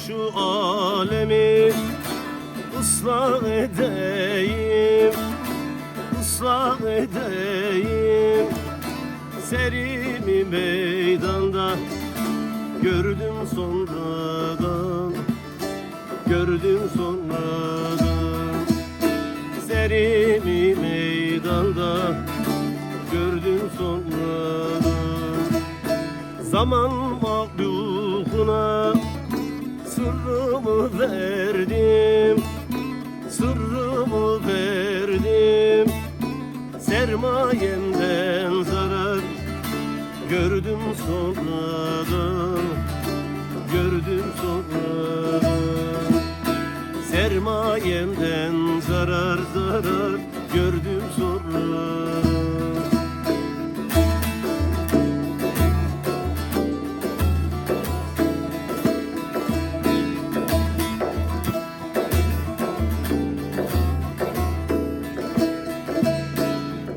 şu alemi ıslah edeyim, ıslah edeyim. Serimi meydanda gördüm sonradan, gördüm sonradan. Serimi meydanda gördüm sonradan. Zaman mahlukuna sırrımı verdim, sırrımı verdim. Sermayemden zarar gördüm sonradan, gördüm sonradan. Sermayemden zarar gördüm sonradan.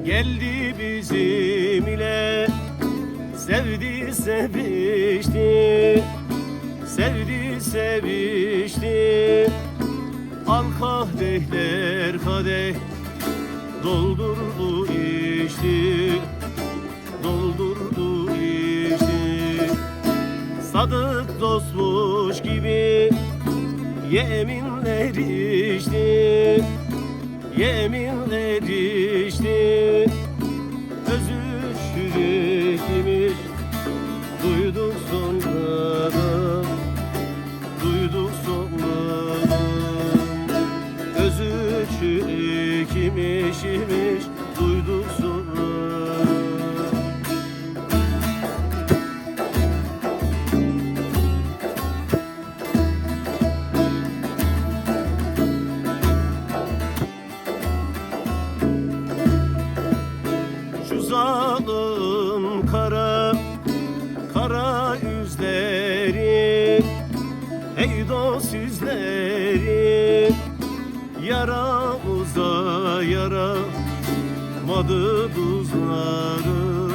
Geldi bizim ile sevdi sevişti, sevdi sevişti. Al kahdehler kadeh doldurdu içti, doldurdu içti. Sadık dostmuş gibi yeminler içti, yeminler içti. Özü çürük imiş duyduk sonradan, duyduk sonradan. Özü çürük imiş duyduk sonradan. Şu zalim kara, kara yüzleri, ey dost yüzleri, yaramıza yaramadı tuzları,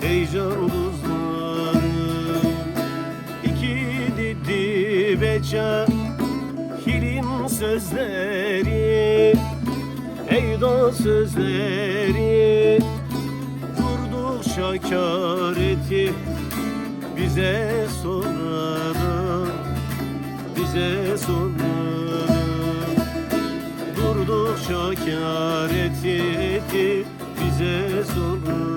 ey can tuzları. İki didi beça hilin sözleri, ey dost sözleri. Durdukça kâr etti bize sonradan, bize sonradan. Durdukça kâr etti bize sonradan.